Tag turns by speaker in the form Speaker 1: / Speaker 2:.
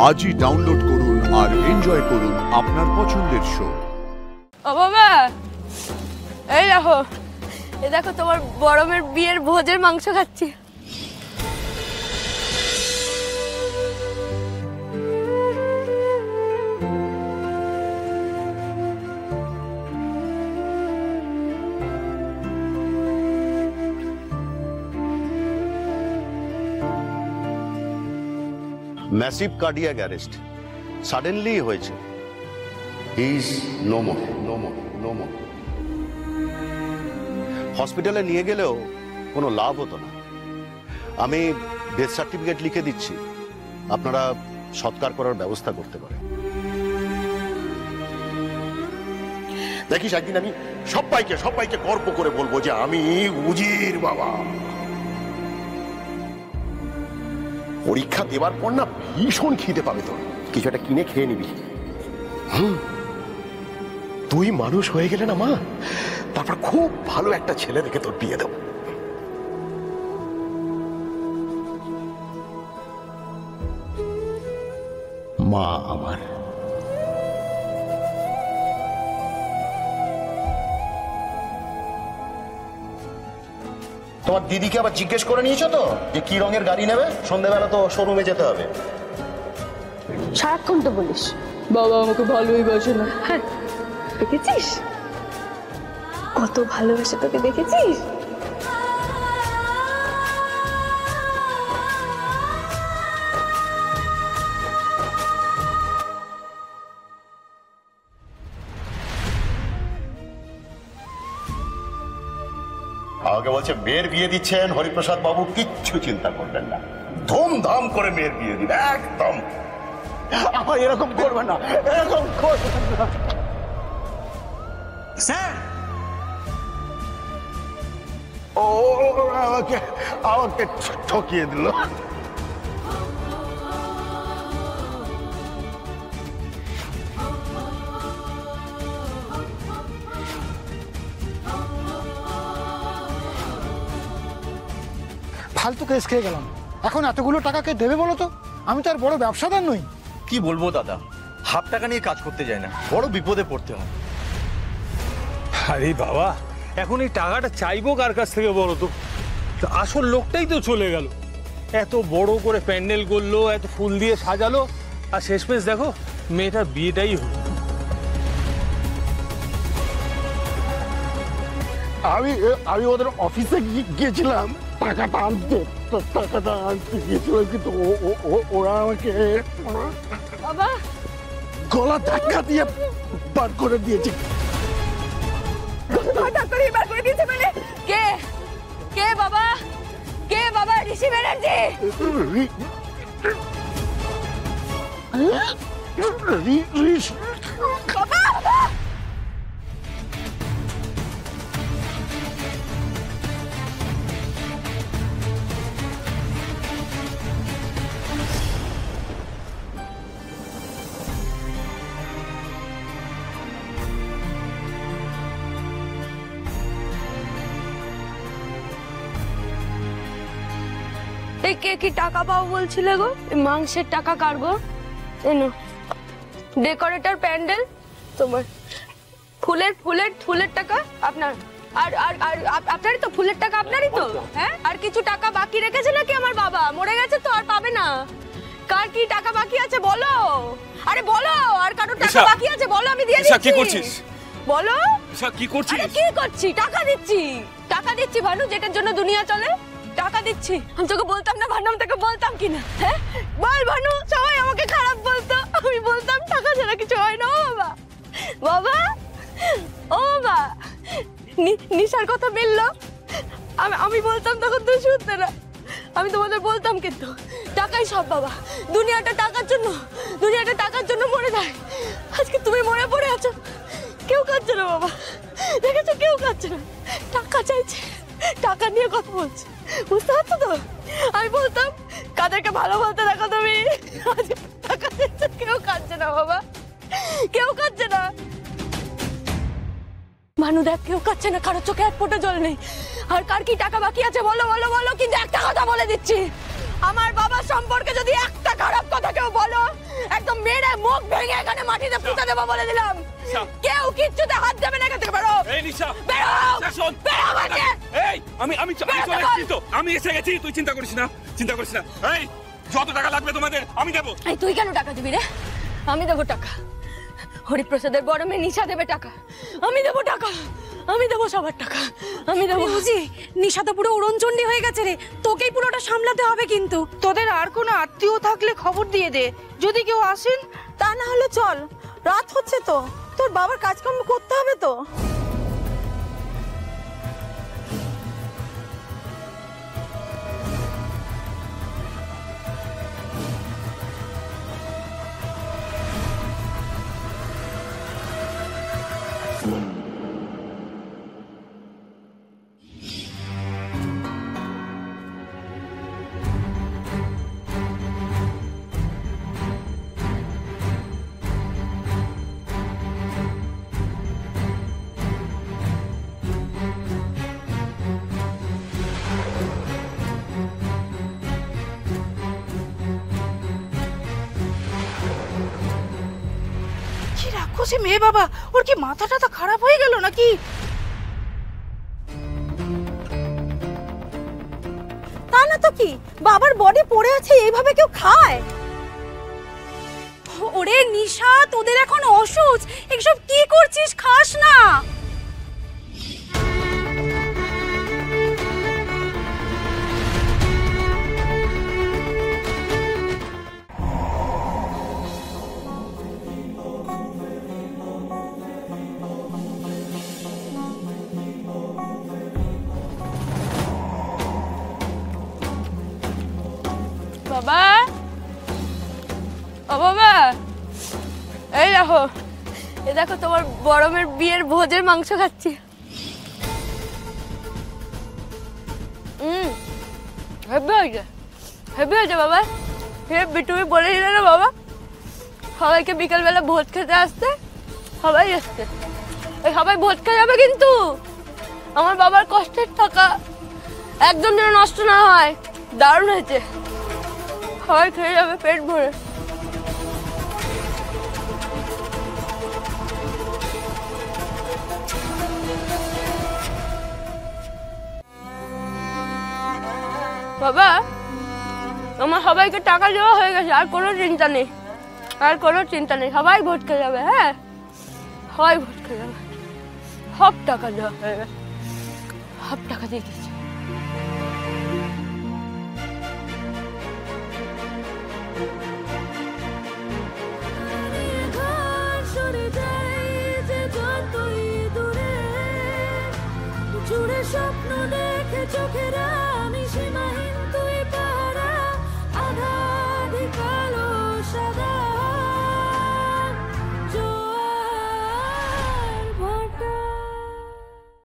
Speaker 1: আজই ডাউনলোড করুন আর এনজয় করুন আপনার পছন্দের শো।
Speaker 2: ও বাবা, এই দেখো, এই দেখো তোমার বড় মেয়ের বিয়ের ভোজের মাংস খাচ্ছি।
Speaker 3: ম্যাসিভ কার্ডিয়াক অ্যারেস্ট সাডেনলি হয়েছে। He is no more, no more, no more. হসপিটালে নিয়ে গেলেও কোনো লাভ হতো না। আমি ডেথ সার্টিফিকেট লিখে দিচ্ছি, আপনারা সৎকার করার ব্যবস্থা করতে পারেন।
Speaker 4: দেখিস একদিন আমি সবাইকে গর্ব করে বলবো যে আমি উজির বাবা। পরীক্ষা দেওয়ার পর না ভীষণ খিদে পাবে, তোর কিছু একটা কিনে খেয়ে নিবি। তুই মানুষ হয়ে গেলে না মা, তারপর খুব ভালো একটা ছেলে দেখে তোর বিয়ে দেব। মা আমার, তোমার দিদিকে আবার জিজ্ঞেস করে নিয়েছো তো যে কি রঙের গাড়ি নেবে? সন্ধ্যাবেলা তো শোরুমে যেতে হবে।
Speaker 2: সারাক্ষণ তো বলিস বাবা আমাকে ভালোই বাসে না। হ্যাঁ, দেখেছিস কত ভালোবাসে তোকে, দেখেছিস?
Speaker 4: আমাকে বলছে মেয়ের বিয়ে দিচ্ছেন হরিপ্রসাদ বাবু, কিচ্ছু চিন্তা করবেন না, ধুমধাম করে মেয়ের বিয়ে দিন একদম। আমার এরকম করবে না, এরকম করবেন না স্যার। ও আমাকে ঠকিয়ে দিল।
Speaker 5: ফালতু কেস খেয়ে গেলাম। এখন এতগুলো টাকাকে দেবে বলো তো? আমি তো আর বড় ব্যবসাদার নই।
Speaker 6: কি বলবো দাদা, হাফ টাকা নিয়ে কাজ করতে যায় না, বড় বিপদে পড়তে হয়।
Speaker 7: আরে বাবা, এখন এই টাকাটা চাইবো কার কাছ থেকে বলো তো? আসল লোকটাই তো চলে গেল। এত বড় করে প্যান্ডেল করলো, এত ফুল দিয়ে সাজালো, আর শেষমেশ দেখো মেয়েটার বিয়েটাই হলো।
Speaker 4: আমি ওদের অফিসে গিয়েছিলাম টাকাটা আনতে, গিয়েছিলাম, কিন্তু ওরা আমাকে
Speaker 2: বাবা
Speaker 4: গলা ধাক্কা দিয়ে বার করে দিয়েছে।
Speaker 2: বার করে দিয়েছে মানে? কে কে বাবা? কে বাবা? ঋষি ব্যানার্জি? বাবা কে কি টাকা পাও বলছিলে গো? মাংসের টাকা কার গো? এনো ডেকোরেটর, প্যান্ডেল তোমার, ফুলের টাকা আপনার। আর আর আর আপনারই তো ফুলের টাকা, আপনারই তো। হ্যাঁ, আর কিছু টাকা বাকি রেখেছে নাকি আমার বাবা? মরে গেছে তো, আর পাবে না। কার কি টাকা বাকি আছে বলো? আরে বলো, আর কারোর টাকা বাকি আছে বলো, আমি দিয়ে দিচ্ছি।
Speaker 7: কি করছিস
Speaker 2: বলো?
Speaker 7: কি করছিস?
Speaker 2: আরে কি করছি? টাকা দিচ্ছি ভানু, যেটার জন্য দুনিয়া চলে। টাকা দিচ্ছি। আমি তোকে বলতাম না ভানু, আমি তোকে বলতাম কিনা? হ্যাঁ বল ভানু, সবাই আমাকে খারাপ বলতো, আমি বলতাম টাকা ছাড়া কিছু হয় না। ও বাবা, বাবা, ও বাবা, নিশার কথা মিললো। আমি বলতাম তখন তুই শুনতে না। আমি তোমাদের বলতাম, কিন্তু টাকাই সব বাবা। দুনিয়াটা টাকার জন্য মরে যায়। আজকে তুমি মরে পড়ে আছো, কেউ কাঁদছে না বাবা, দেখেছো? কেউ কাঁদছে না, টাকা চাইছে, টাকা নিয়ে কথা বলছে, বুঝতে পারছো তো? আমি বলতাম কাদেরকে ভালো বলতে দেখো তুমি, টাকা চাইছে, কেউ কাঁদছে না বাবা, কেউ কাঁদছে না। ভানু দেখ, কেউ কাঁদছে না, কারোর চোখে এক ফোঁটা জল নেই। আর কার কি টাকা বাকি আছে বলো বলো বলো, কিন্তু একটা কথা বলে দিচ্ছি, আমার বাবার সম্পর্কে যদি একটা খারাপ কথা কেউ বলো, দেবো বলে দিলাম। কেউ কিচ্ছুতে হাত দেবে না, এখান থেকে বেরো।
Speaker 8: এই নিশা,
Speaker 2: বেরো,
Speaker 8: শোন।
Speaker 2: বেরো বলছি।
Speaker 8: এই আমি চলে এসেছি তো, আমি এসে গেছি, তুই চিন্তা করিস না। এই যত টাকা লাগবে তোমাদের আমি দেবো।
Speaker 2: এই তুই কেন টাকা দিবি রে? আমি দেবো টাকা। হরিপ্রসাদের বড় মেয়ে নিশা দেবে টাকা, আমি দেবো টাকা, আমি দেবো সবার টাকা, আমি দেবো।
Speaker 9: বুঝি নিশা তো পুরো উড়নচণ্ডী হয়ে গেছে রে, তোকেই পুরোটা সামলাতে হবে কিন্তু।
Speaker 10: তোদের আর কোনো আত্মীয় থাকলে খবর দিয়ে দে, যদি কেউ আসেন।
Speaker 9: তা না হলে চল, রাত হচ্ছে তো, তোর বাবার কাজকর্ম করতে হবে তো।
Speaker 10: কি রাক্ষসী মেয়ে বাবা, ওর কি মাথাটা তো খারাপ হয়ে গেল নাকি?
Speaker 9: তা না তো কি, বাবার বডি পড়ে আছে, এইভাবে কেউ খায়? ওরে নিশা, তোদের এখন অসুচ, এসব কি করছিস? খাস না।
Speaker 2: বাবা, ও বাবা, এই দেখো, এই দেখো তোমার বড় মেয়ের বিয়ের ভোজের মাংস খাচ্ছি। হেব্বি হয়েছে, হেব্বি হয়েছে বাবা, হেব্বি। তুমি বলে দিলে না বাবা সবাইকে বিকালবেলা ভোজ খেতে আসতে, সবাই আসছে। এই সবাই ভোজ খেয়ে যাবে কিন্তু আমার বাবার কষ্টের টাকা একদম যেন নষ্ট না হয়। দারুণ হয়েছে, সবাই খেয়ে যাবে পেট ভরে। বাবা, আমার সবাইকে টাকা দেওয়া হয়ে গেছে, আর কোনো চিন্তা নেই, আর কোনো চিন্তা নেই। সবাই ভোট খেয়ে যাবে, হ্যাঁ সবাই ভোট খেয়ে যাবে। সব টাকা দেওয়া হয়ে গেছে, সব টাকা দিয়ে দিচ্ছি।
Speaker 9: স্বপ্ন দেখে চোখেরা আমি